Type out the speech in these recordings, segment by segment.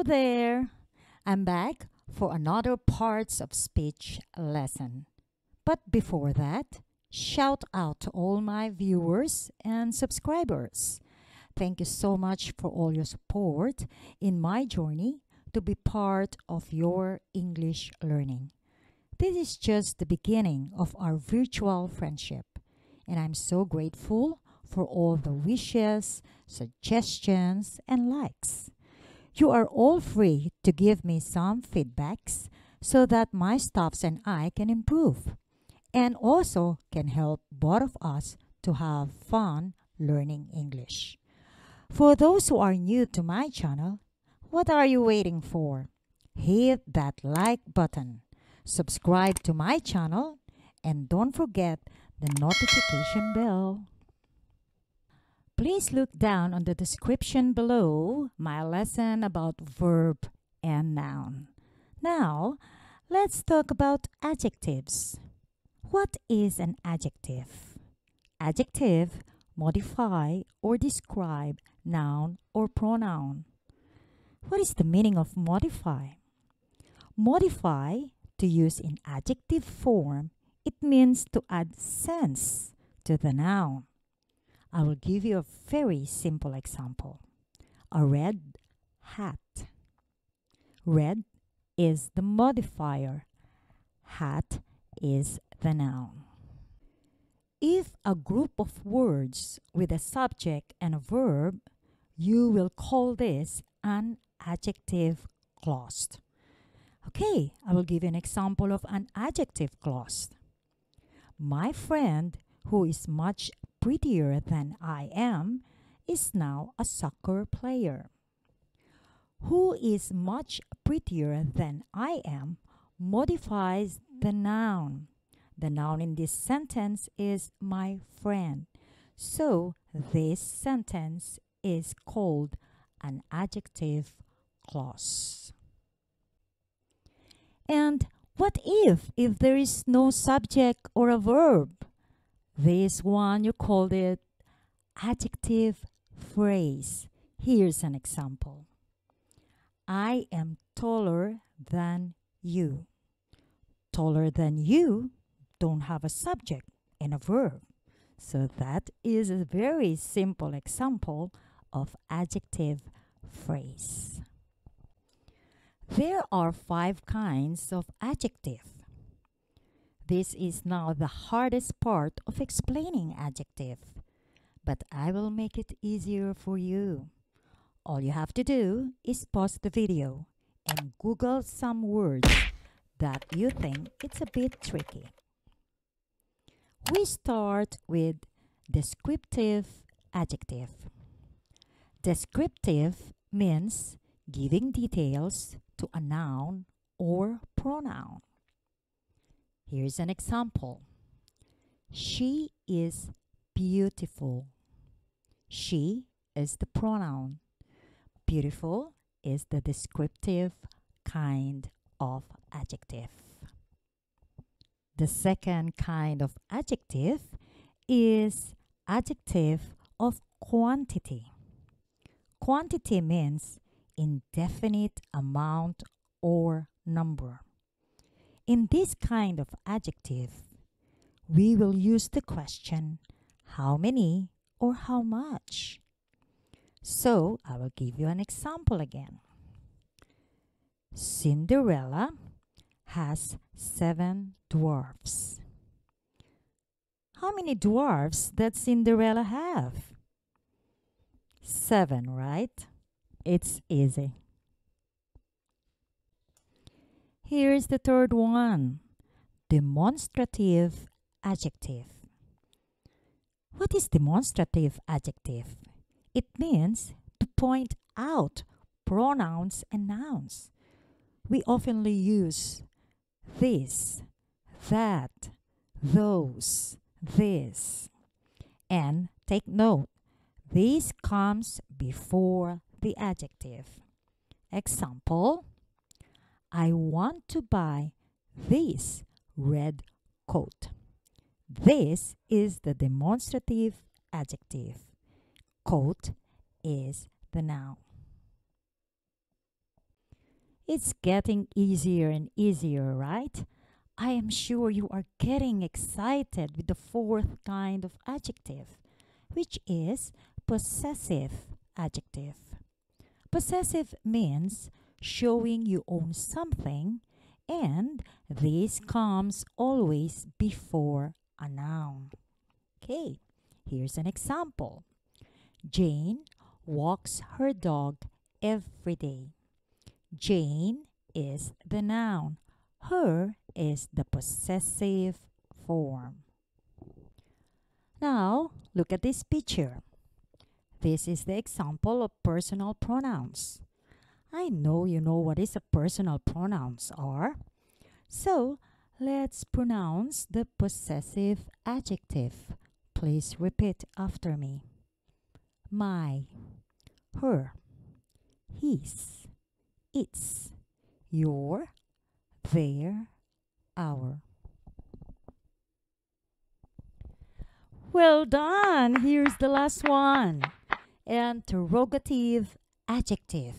there! I'm back for another parts of speech lesson. But before that, shout out to all my viewers and subscribers. Thank you so much for all your support in my journey to be part of your English learning. This is just the beginning of our virtual friendship, and I'm so grateful for all the wishes, suggestions, and likes. You are all free to give me some feedbacks so that my staffs and I can improve and also can help both of us to have fun learning English. For those who are new to my channel, what are you waiting for? Hit that like button, subscribe to my channel, and don't forget the notification bell. Please look down on the description below my lesson about verb and noun. Now, let's talk about adjectives. What is an adjective? Adjective modify or describe noun or pronoun. What is the meaning of modify? Modify, to use in adjective form, it means to add sense to the noun. I will give you a very simple example. A red hat. Red is the modifier. Hat is the noun. If a group of words with a subject and a verb, you will call this an adjective clause. Okay, I will give you an example of an adjective clause. My friend, who is much prettier than I am, is now a soccer player. Who is much prettier than I am modifies the noun. The noun in this sentence is my friend. So this sentence is called an adjective clause. And what if there is no subject or a verb? This one, you called it adjective phrase. Here's an example. I am taller than you. Taller than you don't have a subject and a verb. So that is a very simple example of adjective phrase. There are 5 kinds of adjective. This is now the hardest part of explaining adjective, but I will make it easier for you. All you have to do is pause the video and Google some words that you think it's a bit tricky. We start with descriptive adjective. Descriptive means giving details to a noun or pronoun. Here's an example. She is beautiful. She is the pronoun. Beautiful is the descriptive kind of adjective. The second kind of adjective is adjective of quantity. Quantity means indefinite amount or number. In this kind of adjective, we will use the question how many or how much. So, I will give you an example again. Cinderella has 7 dwarfs. How many dwarfs does Cinderella have? 7, right? It's easy. Here's the third one, demonstrative adjective. What is demonstrative adjective? It means to point out pronouns and nouns. We often use this, that, those, this. And take note, this comes before the adjective. Example, I want to buy this red coat. This is the demonstrative adjective. Coat is the noun. It's getting easier and easier, right? I am sure you are getting excited with the fourth kind of adjective, which is possessive adjective. Possessive means showing you own something, and this comes always before a noun. Okay, here's an example. Jane walks her dog every day. Jane is the noun. Her is the possessive form. Now, look at this picture. This is the example of personal pronouns. I know you know what is a personal pronouns are. So, let's pronounce the possessive adjective. Please repeat after me. My, her, his, its, your, their, our. Well done. Here's the last one. Interrogative adjective.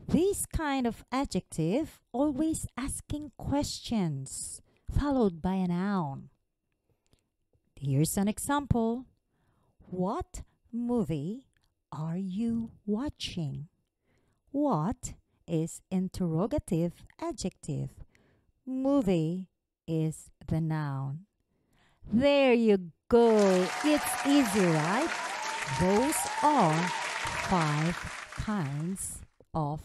This kind of adjective always asking questions followed by a noun. Here's an example. What movie are you watching? What is interrogative adjective? Movie is the noun. There you go. It's easy, right? Those are 5 kinds of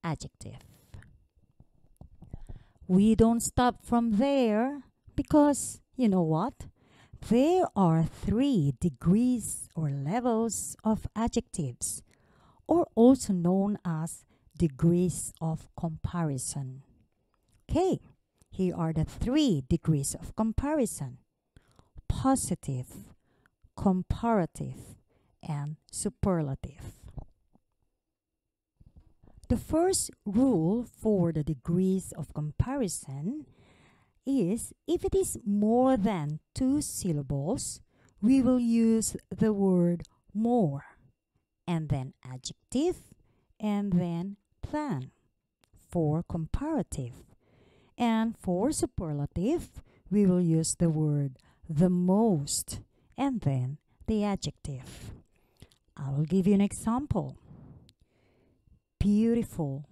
adjective. We don't stop from there because you know what? There are 3 degrees or levels of adjectives, or also known as degrees of comparison. Okay, here are the 3 degrees of comparison: positive, comparative, and superlative. The first rule for the degrees of comparison is if it is more than 2 syllables, we will use the word more, and then adjective, and then than for comparative. And for superlative, we will use the word the most, and then the adjective. I will give you an example. Beautiful,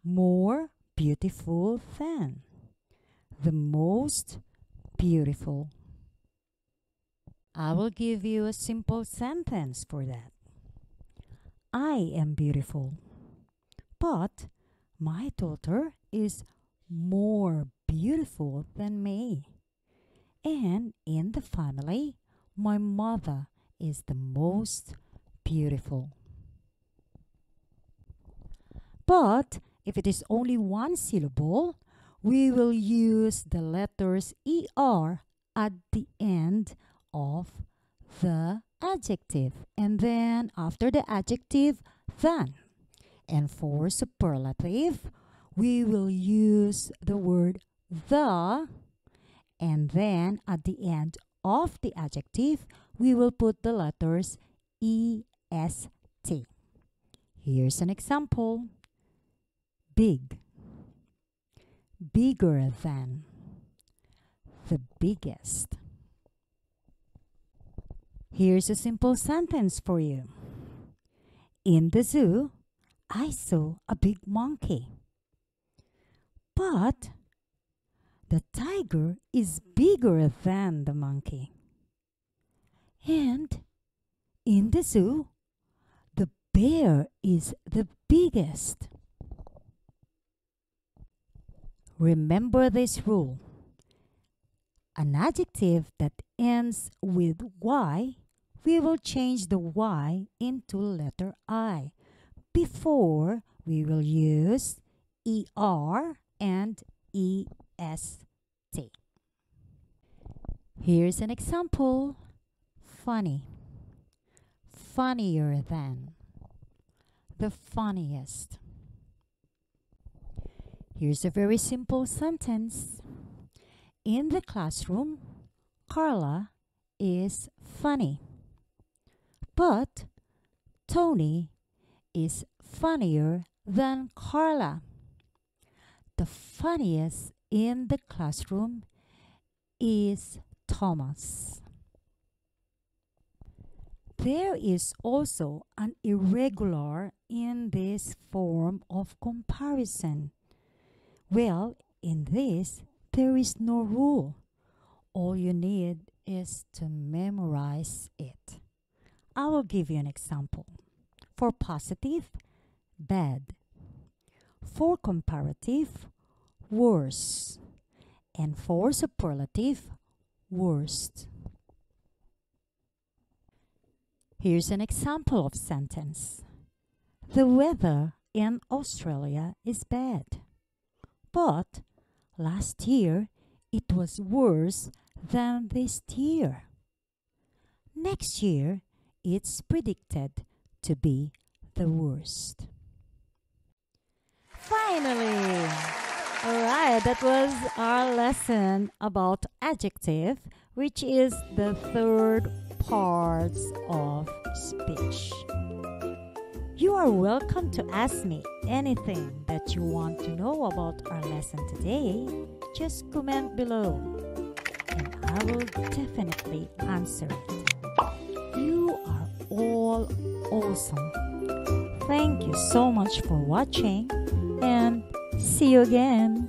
more beautiful than, the most beautiful. I will give you a simple sentence for that. I am beautiful, but my daughter is more beautiful than me. And in the family, my mother is the most beautiful. But if it is only 1 syllable, we will use the letters ER at the end of the adjective. And then after the adjective, than. And for superlative, we will use the word the, and then at the end of the adjective, we will put the letters EST. Here's an example. Big, bigger than, the biggest. Here's a simple sentence for you. In the zoo, I saw a big monkey. But the tiger is bigger than the monkey. And in the zoo, the bear is the biggest. Remember this rule. An adjective that ends with Y, we will change the Y into letter I. Before, we will use ER and EST. Here's an example. Funny, funnier than, the funniest. Here's a very simple sentence. In the classroom, Carla is funny, but Tony is funnier than Carla. The funniest in the classroom is Thomas. There is also an irregular in this form of comparison. Well, in this, there is no rule. All you need is to memorize it. I will give you an example. For positive, bad. For comparative, worse. And for superlative, worst. Here's an example of sentence. The weather in Australia is bad. But last year, it was worse than this year. Next year, it's predicted to be the worst. Finally! Alright, that was our lesson about adjective, which is the third part of speech. You are welcome to ask me anything that you want to know about our lesson today. Just comment below and I will definitely answer it. You are all awesome. Thank you so much for watching and see you again.